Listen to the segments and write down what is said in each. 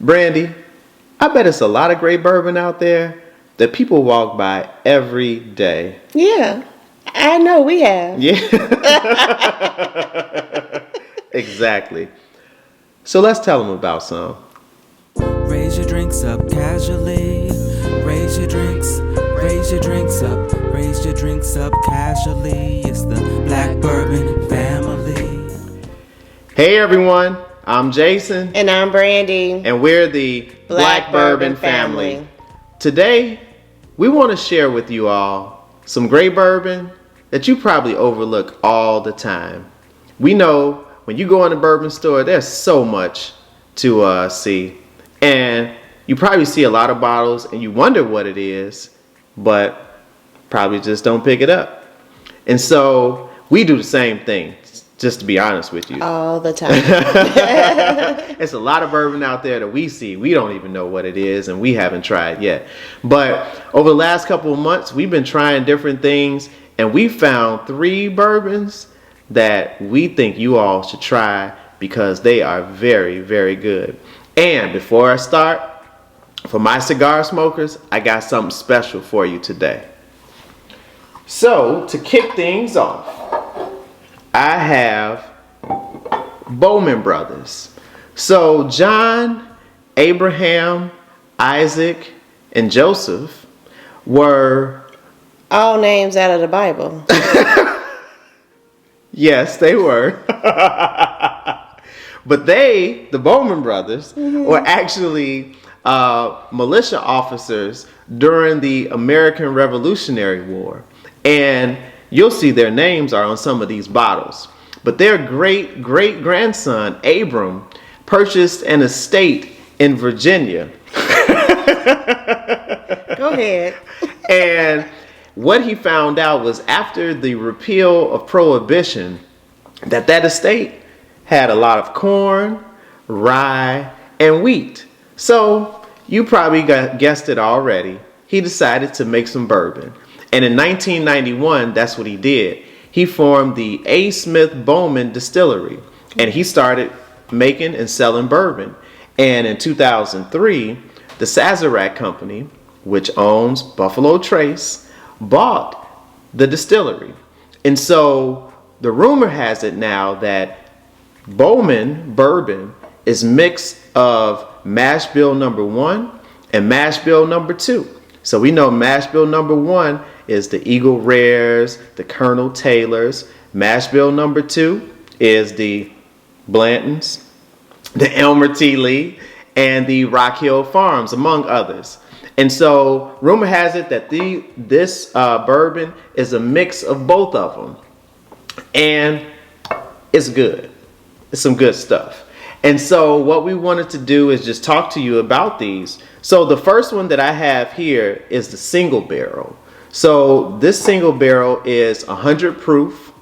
Brandy, I bet it's a lot of great bourbon out there that people walk by every day. Yeah, I know we have. Yeah. Exactly. So let's tell them about some. Raise your drinks up casually. Raise your drinks up. Raise your drinks up casually. It's the Black Bourbon family. Hey everyone, I'm Jason. And I'm Brandy. And we're the Black Bourbon family. Today, we want to share with you all some great bourbon that you probably overlook all the time. We know when you go in a bourbon store, there's so much to see. And you probably see a lot of bottles and you wonder what it is, but probably just don't pick it up. And so we do the same thing, just to be honest with you. All the time. It's a lot of bourbon out there that we see. We don't even know what it is and we haven't tried yet. But over the last couple of months, we've been trying different things and we found 3 bourbons that we think you all should try because they are very, very good. And before I start, for my cigar smokers, I got something special for you today. So, to kick things off, I have Bowman Brothers. So, John, Abraham, Isaac, and Joseph were... all names out of the Bible. Yes, they were. But they, the Bowman brothers, were actually militia officers during the American Revolutionary War. And you'll see their names are on some of these bottles. But their great-great-grandson, Abram, purchased an estate in Virginia. Go ahead. And what he found out was after the repeal of Prohibition, that estate had a lot of corn, rye, and wheat. So you probably guessed it already. He decided to make some bourbon. And in 1991, that's what he did. He formed the A. Smith Bowman Distillery. And he started making and selling bourbon. And in 2003, the Sazerac Company, which owns Buffalo Trace, bought the distillery. And so the rumor has it now that Bowman bourbon is mix of mash bill number 1 and mash bill number 2. So we know mash bill number 1 is the Eagle Rares, the Colonel Taylors. Mash bill number 2 is the Blantons, the Elmer T. Lee, and the Rock Hill Farms, among others. And so rumor has it that this bourbon is a mix of both of them. And it's good. It's some good stuff. And so what we wanted to do is just talk to you about these. So the first one that I have here is the single barrel. So this single barrel is 100 proof.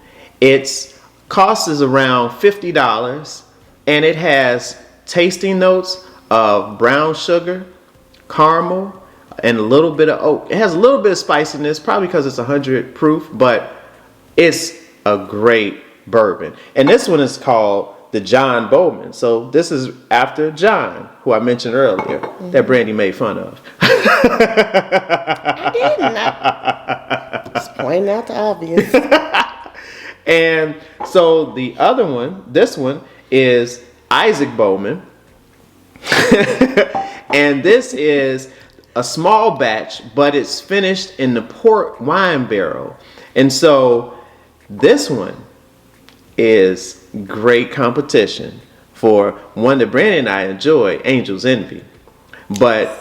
Its cost is around $50. And it has tasting notes of brown sugar, caramel, and a little bit of oak. It has a little bit of spiciness, probably because it's 100 proof, but it's a great bourbon. And this one is called the John Bowman. So this is after John, who I mentioned earlier, that Brandy made fun of. I didn't. Just pointing out the obvious. And so the other one, this one, is Isaac Bowman. And this is a small batch, but it's finished in the port wine barrel. And so this one is great competition for one that Brandon and I enjoy, Angel's Envy, but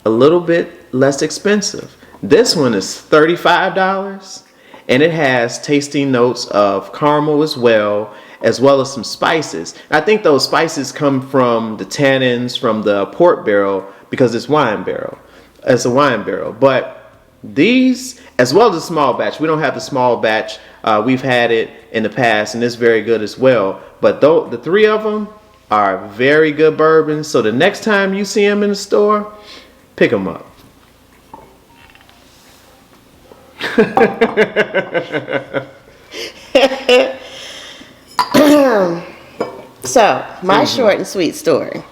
a little bit less expensive. This one is $35, and it has tasting notes of caramel as well as some spices. I think those spices come from the tannins from the port barrel because it's wine barrel. It's a wine barrel, but these, as well as a small batch, we don't have the small batch. We've had it in the past, and it's very good as well. But the 3 of them are very good bourbons. So the next time you see them in the store, pick them up. So, my short and sweet story.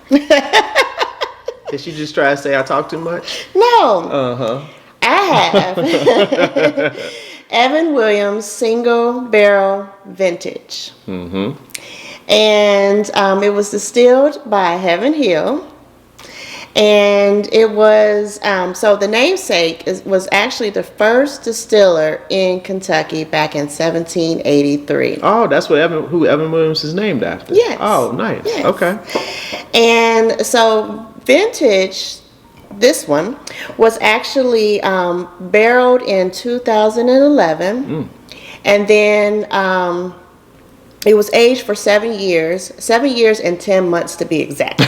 Did she just try to say I talk too much? No. I have Evan Williams Single Barrel Vintage. And it was distilled by Heaven Hill. And it was, so the namesake was actually the first distiller in Kentucky back in 1783. Oh, that's what who Evan Williams is named after. Yes. Oh, nice. Yes. Okay. And so vintage, this one, was actually barreled in 2011. And then it was aged for 7 years and 10 months to be exact.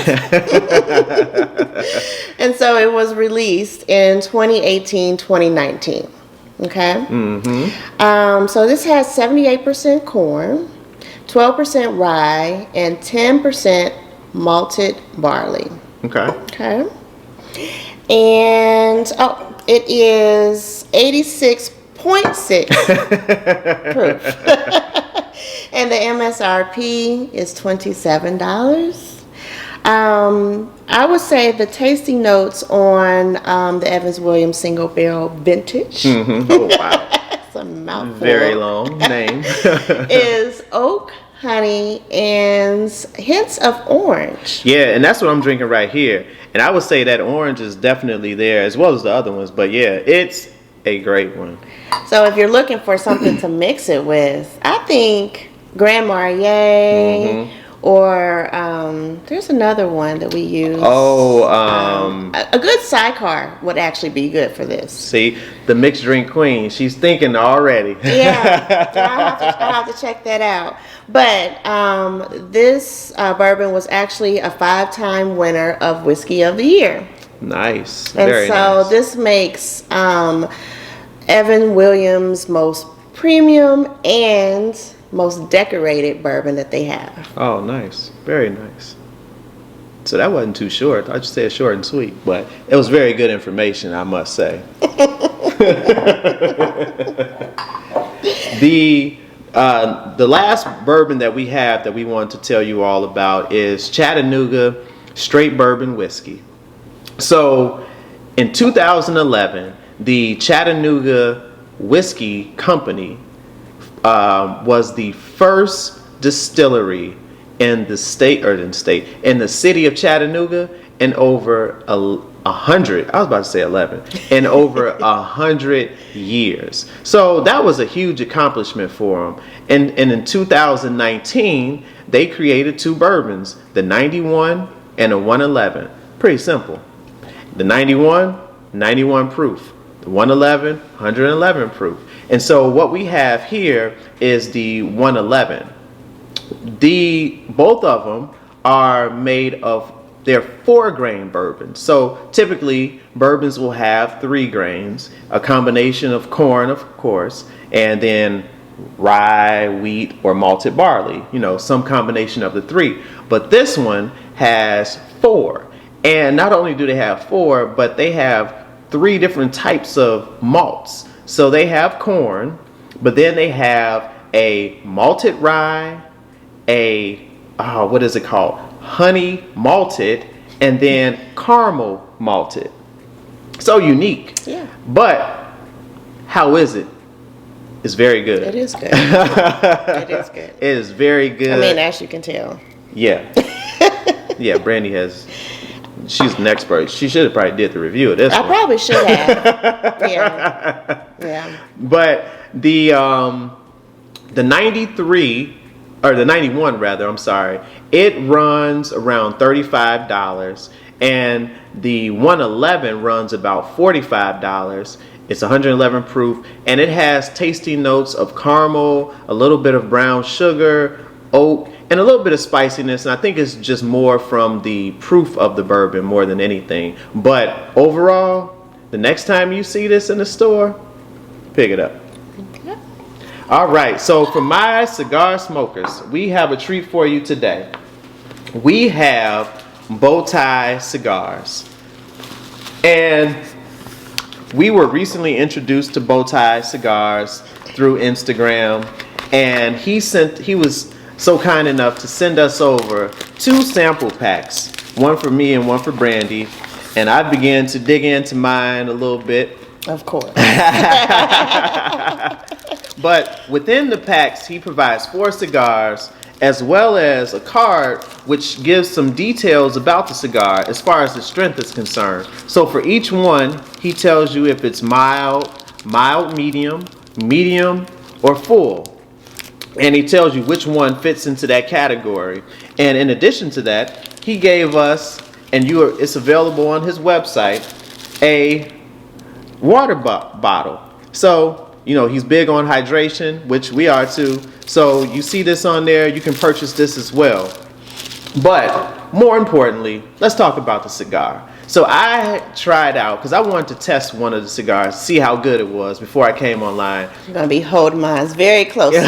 And so it was released in 2018, 2019. Okay? So this has 78% corn, 12% rye, and 10% malted barley. Okay? And, it is 86.6 proof. And the MSRP is $27. I would say the tasting notes on the Evans Williams Single Barrel Vintage. Oh, wow. That's a mouthful. Very long name. Is oak, honey, and hints of orange. Yeah, and that's what I'm drinking right here. And I would say that orange is definitely there as well as the other ones. But yeah, it's a great one. So if you're looking for something to mix it with, I think Grand Marnier, or there's another one that we use. A good sidecar would actually be good for this. See, the mixed drink queen, she's thinking already. Yeah, I'll have to check that out. But this bourbon was actually a 5-time winner of Whiskey of the Year. Nice. And very so nice. this makes Evan Williams' most premium and most decorated bourbon that they have. Oh, nice. Very nice. So that wasn't too short. I just said short and sweet, but it was very good information, I must say. The last bourbon that we have that we want to tell you all about is Chattanooga Straight Bourbon Whiskey. So in 2011, the Chattanooga Whiskey Company was the first distillery in the city of Chattanooga in over 100. I was about to say 11. In over 100 years. So that was a huge accomplishment for them. And in 2019, they created 2 bourbons, the 91 and a 111. Pretty simple. The 91 proof. The 111, 111 proof. And so what we have here is the 111. Both of them are made of, they're 4-grain bourbons. So typically bourbons will have 3 grains, a combination of corn, of course, and then rye, wheat, or malted barley. Some combination of the 3. But this one has 4. And not only do they have 4, but they have 3 different types of malts. So they have corn, but then they have a malted rye, what is it called? Honey malted, and then caramel malted. So unique. Yeah. But how is it? It's very good. It is good. It is good. It is very good. I mean, as you can tell. Yeah. Yeah, Brandy she's an expert. She should have probably did the review of this one. I probably should have. Yeah. But the 93, or the 91 rather, I'm sorry, it runs around $35, and the 111 runs about $45. It's 111 proof, and it has tasting notes of caramel, a little bit of brown sugar, oak, and a little bit of spiciness. And I think it's just more from the proof of the bourbon more than anything. But overall, the next time you see this in the store, pick it up. Okay. All right, so for my cigar smokers, we have a treat for you today. We have Bowtie Cigars. And we were recently introduced to Bowtie Cigars through Instagram, and he was so kind enough to send us over 2 sample packs, one for me and one for Brandy. and I began to dig into mine a little bit. Of course. But within the packs, he provides 4 cigars as well as a card which gives some details about the cigar as far as the strength is concerned. So for each one, he tells you if it's mild, medium, or full. And he tells you which one fits into that category. And in addition to that, he gave us, and it's available on his website, a water bottle. So, you know, he's big on hydration, which we are too. So you see this on there, you can purchase this as well. But more importantly, let's talk about the cigar. So I tried out, because I wanted to test one of the cigars, see how good it was before I came online. I'm going to be holding mine very closely.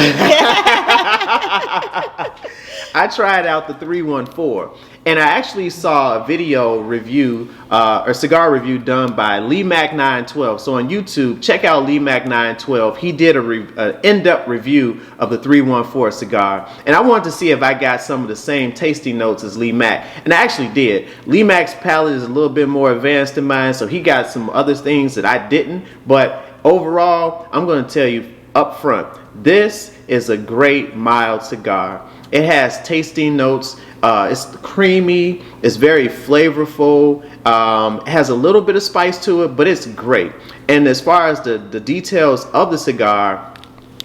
I tried out the 314, and I actually saw a video review, or cigar review done by Lee Mac 912. So on YouTube, check out Lee Mac 912. He did an in-depth review of the 314 cigar, and I wanted to see if I got some of the same tasty notes as Lee Mac, and I actually did. Lee Mac's palate is a little bit more advanced than mine, so he got some other things that I didn't. But overall, I'm going to tell you up front, this is a great mild cigar. It has tasting notes. It's creamy. It's very flavorful. It has a little bit of spice to it, but it's great. And as far as the details of the cigar,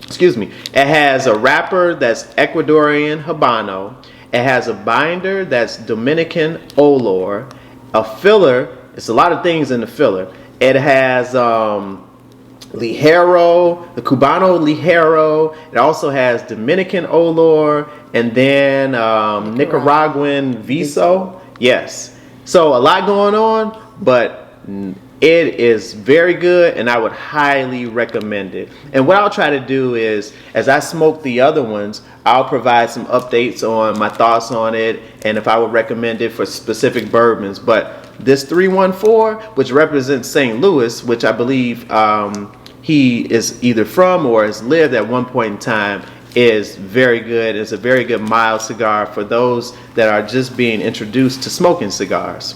it has a wrapper that's Ecuadorian Habano. It has a binder that's Dominican Olor. A filler. It's a lot of things in the filler. It has Ligero, the Cubano Ligero. It also has Dominican Olor, and then Nicaraguan Viso. Yes. So a lot going on, but it is very good, and I would highly recommend it. And what I'll try to do is, as I smoke the other ones, I'll provide some updates on my thoughts on it, and if I would recommend it for specific bourbons. But this 314, which represents St. Louis, which I believe he is either from or has lived at one point in time, is very good. It's a very good mild cigar for those that are just being introduced to smoking cigars.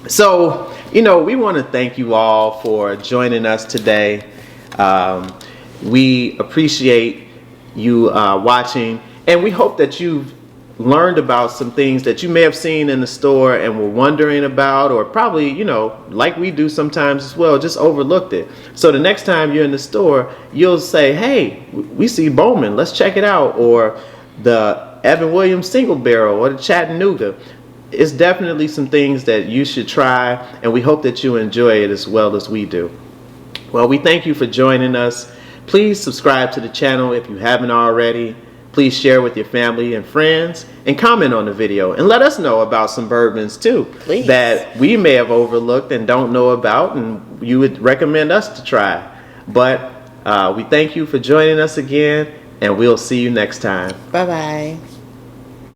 So, you know, we want to thank you all for joining us today. We appreciate you watching, and we hope that you've learned about some things that you may have seen in the store and were wondering about, or probably, you know, like we do sometimes as well, just overlooked it. So the next time you're in the store, you'll say, hey, we see Bowman, let's check it out, or the Evan Williams single barrel, or the Chattanooga. It's definitely some things that you should try, and we hope that you enjoy it as well as we do. Well, we thank you for joining us. Please subscribe to the channel if you haven't already. Please share with your family and friends, and comment on the video, and let us know about some bourbons too, please, that we may have overlooked and don't know about, and you would recommend us to try. But we thank you for joining us again, and we'll see you next time. Bye-bye.